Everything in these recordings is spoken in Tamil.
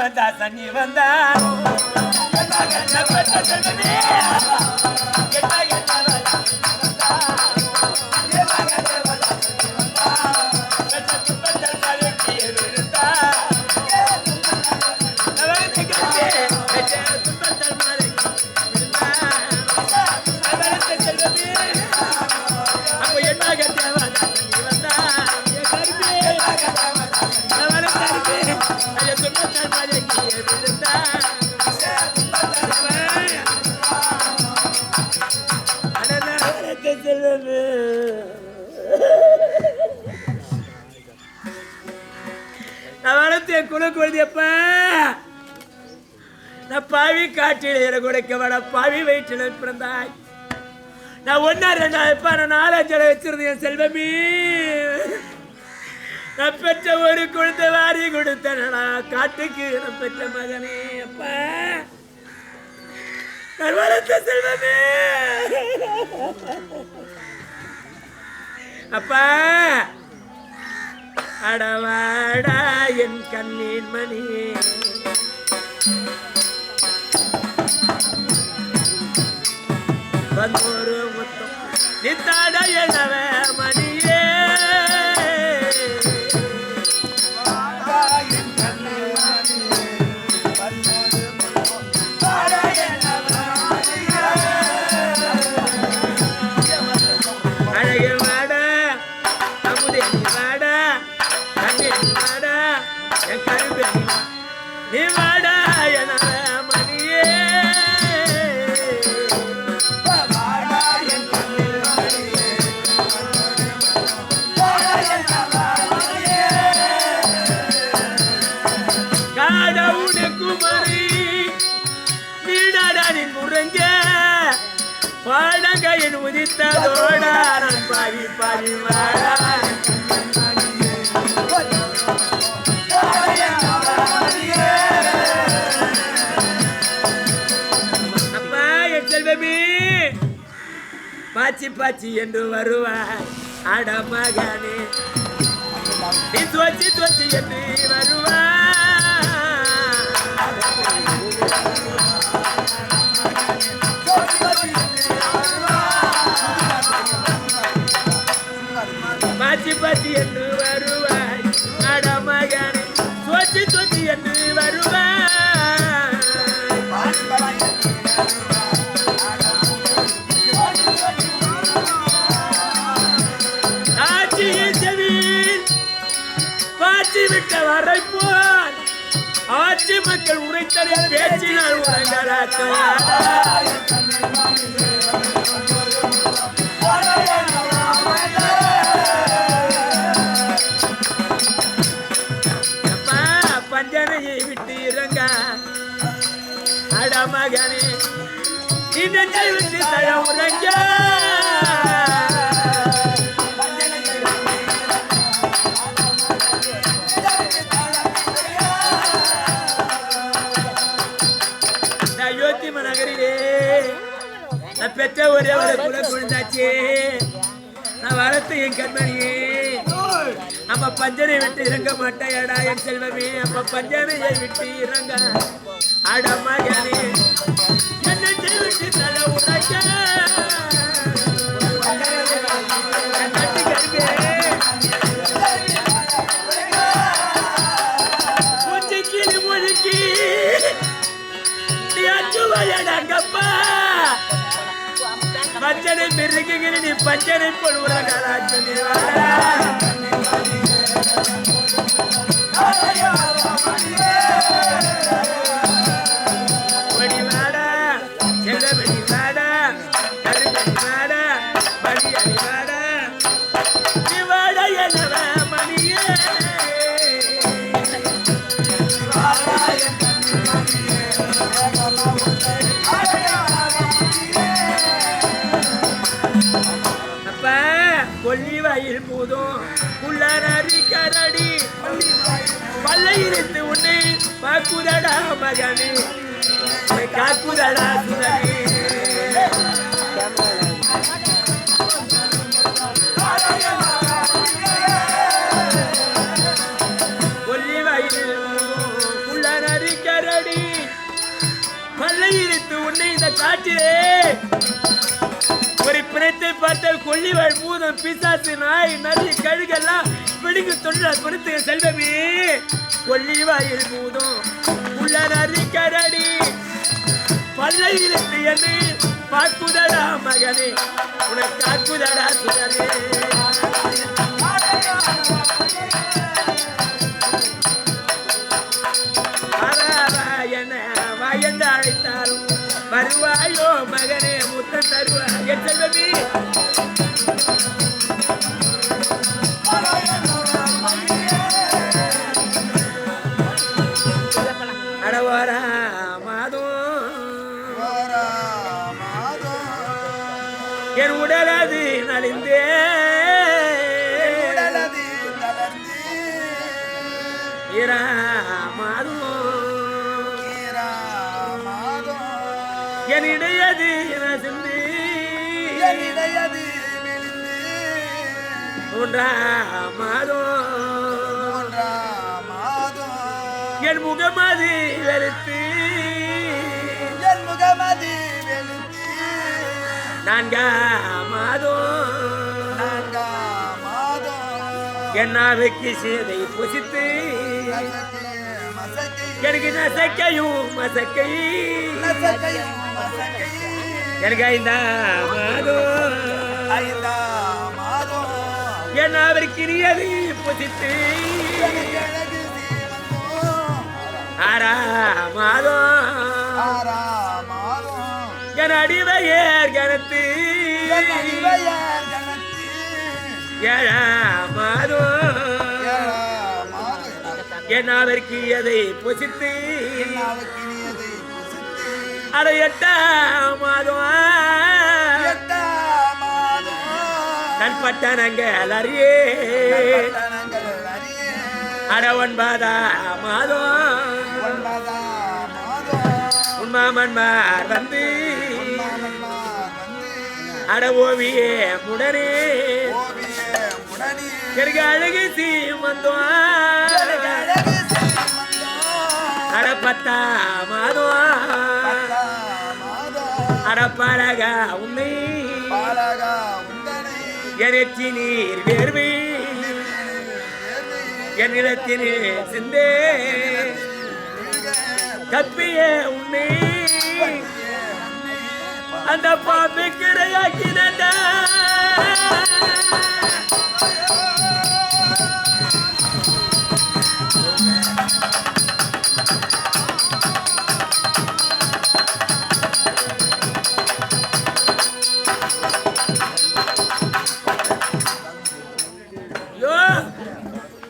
தேவதாசன் நீ வந்தான் பாவி காற்றில் கொடுக்க பாவி வயிற்றில் பிறந்தாய். நான் 1 2 நான் 4 5 வச்சிருந்தேன் என் செல்வமே. நான் பெற்ற ஒரு குழந்தை வாரி கொடுத்தனா காட்டுக்கு நான் பெற்ற மகனே. அப்பா நான் வளர்த்த செல்வமே. அப்பா அடவாடா என் கண்ணின் மணியே. வந்தோரு முத்தம் நித்தாட எழவ மணியே. அழகு வாட அமுதே வாட கண்ணே வாட என் கருவே நீ வாட எழவ மணியே. பாடகையின் உதித்ததோடா நான் பாவி பாவி வாடா. அப்பா என் செல்வமே பாச்சி பாச்சி என்று வருவாய் ஆட மகனே. நீ தோச்சி தோச்சி என்று வருவாய். பாச்சி பாச்சி என்று வருவாய் ஆட மகனே. தோச்சி தோச்சி என்று வருவாய். ஆட்சியின் செவியில் பாச்சி விட்ட வரை போல் ஆட்சி மக்கள் உரைத்தலை பேச்சினால் உரைங்களாக்க. பஞ்சனையை விட்டு இறங்க அட மகனே. நீ நெஞ்சை விட்டு தழ உறங்க. அயோத்தி நகரிலே நான் பெற்ற ஒரே ஒரு குல குழந்தாச்சு. நான் வளர்த்து என் கண்மணியே. அப்ப பஞ்சனை விட்டு இறங்க மாட்டேடா என் செல்வமே. அப்ப பஞ்சனையை விட்டு இறங்க அட மகனே. என்னை விட்டு தலை உடைக்க முச்சிக்கிளி முழுக்கி நீ அச்சுவையடங்கப்பா. பஞ்சனை பெருகுகிற நீ பஞ்சனை போல் உலகராட்சி கொல்லிவாயில் போதும் உள்ளாரி கரடி பல்லையிருந்து உன்னை பாக்குதடா மகனே. காக்குதடா சுதனே. கொல்லிவாயில் உள்ளாரி காட்டிலே ஒரு பிணத்தை பார்த்தால் கொள்ளிவாழ் பூதம் பிசாசு நாய் நதி கழுகெல்லாம் பிடிக்கு தொழில் பொறுத்து செல்வமே கொள்ளிவாயில் பூதம் உள்ள நதி கரடி பல்லையிலிருந்து என்னை பார்க்குதடா மகனே உனக்கு காக்குதடா சுடரே என்ன வாயந்து அழைத்தாலும் வருவாயோ மகனே முத்தம் தருவாய் என் செல்வமே அடவாரா என் உடலது நலிந்தே என் இடையது சிந்து என் முகமது வெறுத்து நான்காமாதோ என்னாவுக்கு சீதை புசித்து எனக்கு நசக்கையும் மசக்கை எனக்கு ஐந்தாமாதோ என்னாவிற்கு இனியதை புசித்து ஆறாமாதோ என் அடிவையர் கணத்து ஏழாமாதோ என்னாவிற்கு அதை புசித்து அட எட்டாமாதோ நன் பட்டணங்கள் அறியே அட ஒன்பதாமாதோ உன்மாமன்மார் வந்து அட ஓவியே முடனே எனக்கு அழகு சீமந்தோ அட பத்தாமாதோ அட பழகா உன்னை என் நீர் வேர்வை என் நிலத்தினே சிந்தே கப்பிய உன்னை அந்த பாம்பு கிடையாக்கினடா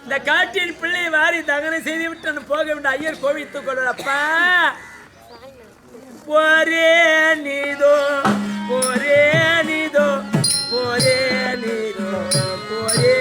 இந்த காட்டின் பிள்ளை வாரி தகனம் செய்து விட்டு போக வேண்டிய ஐயர் கோவித்துக் கொள்வப்பா போரே நீதோ போரே நீதோ போரே நீதோ போரே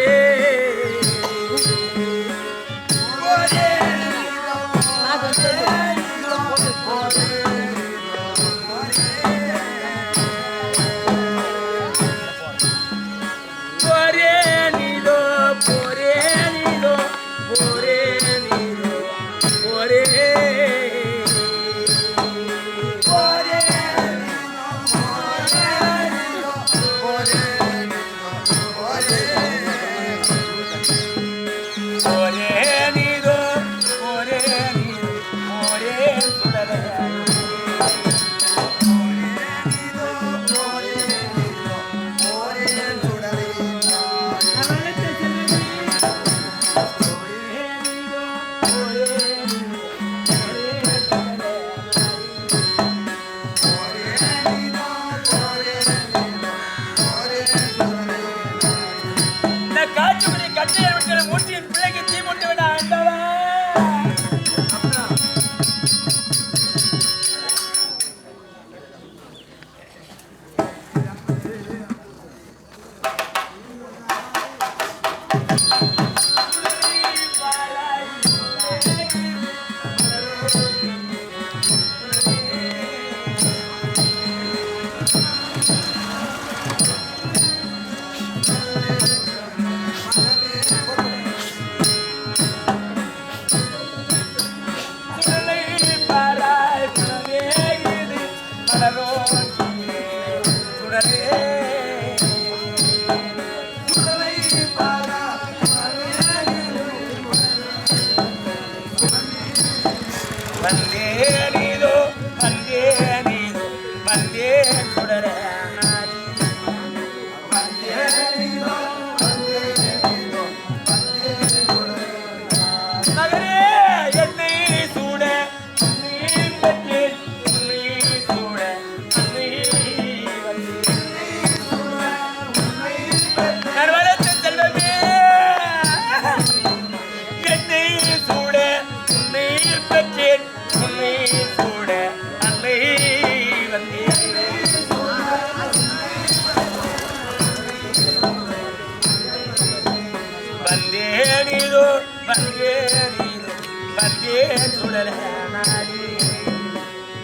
வந்தேனிதோ வந்தேனிதோ வந்தேன் சுடல நாடி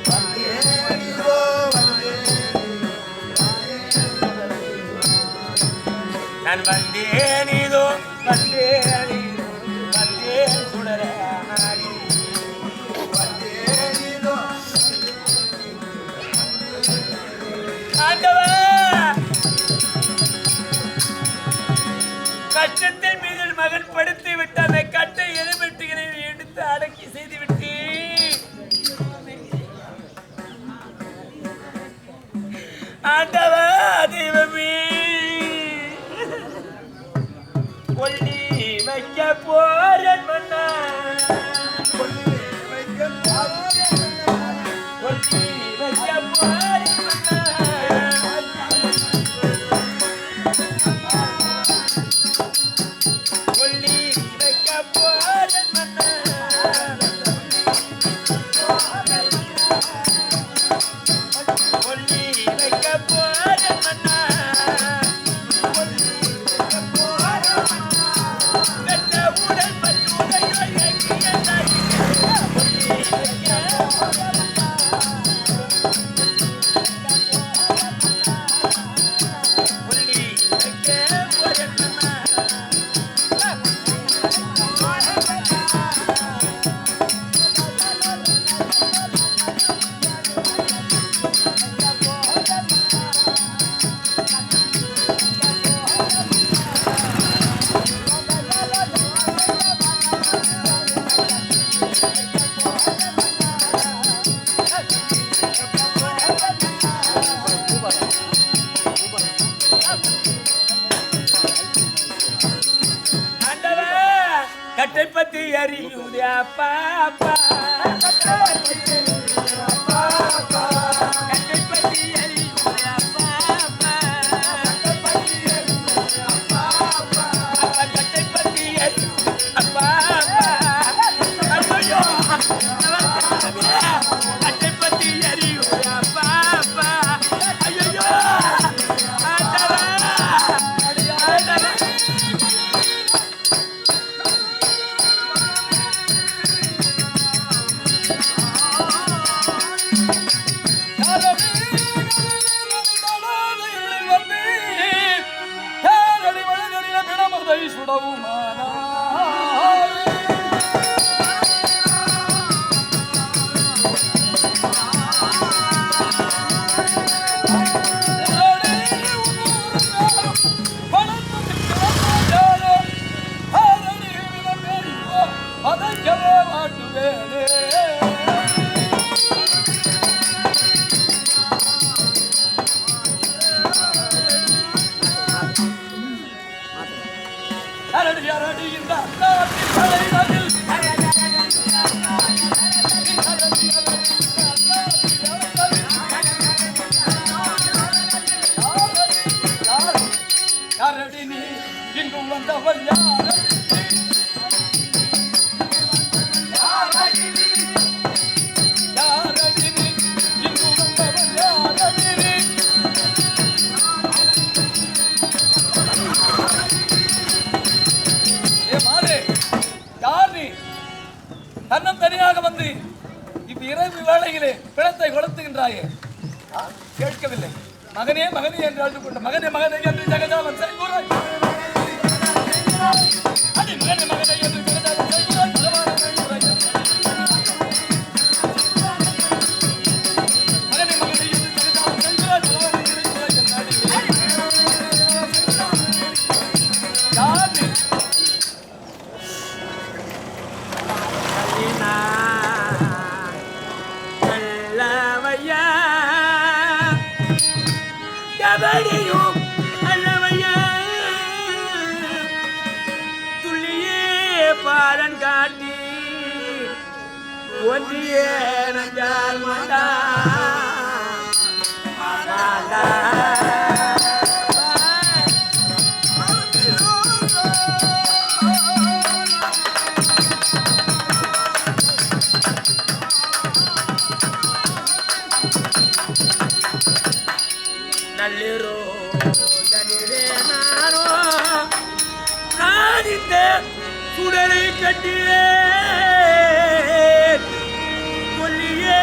வந்தேனிதோ நான் வந்தேனிதோ வந்தேனிதோ வந்தேன் சுடல நாடி வந்தேனிதோ ஆண்டவா கஷ்டத்தை மீதில் மகன் படுத்து விட்டு அதை கட்டை எதிர்பட்டுகளை எடுத்து அடக்கி செய்து விட்டு ஆண்டவா தெய்வமே கொல்லி வைக்க போறேன் மன்னா கொல்லி வைக்க போறேன் கொல்லி வைக்க போறேன் மன்னா கட்டை பத்தி அறியுதே அப்பா அப்பா கட்டை பத்தி அறியுதே அப்பா அப்பா கட்டை பத்தி அப்பா ஐயோ கட்டை பத்தி அறியுதே அப்பா அப்பா ஐயோ தன்னம் தனியாக வந்து இவ்விரவு வேளையிலே பிணத்தை கொளுத்துகின்றாயே கேட்கவில்லை. மகனே மகனே என்று அழுது கொண்ட மகனே மகனே என்று ஜெகதாவன் செய்கிறாய் அடி மகனே மகனே என்று ஜெகதாவன் செய்கிறாய் மகனே மகனே என்று ஜெகதாவன் செய்கிறாய் கபடியும் அல்லவையா துள்ளியே பாலன் காட்டி ஒன்றியே நஞ்சால் மாட்டா நள்ளிரோ தனிரே நானோ நாடி இந்த சுடரை கட்டியே கொல்லியே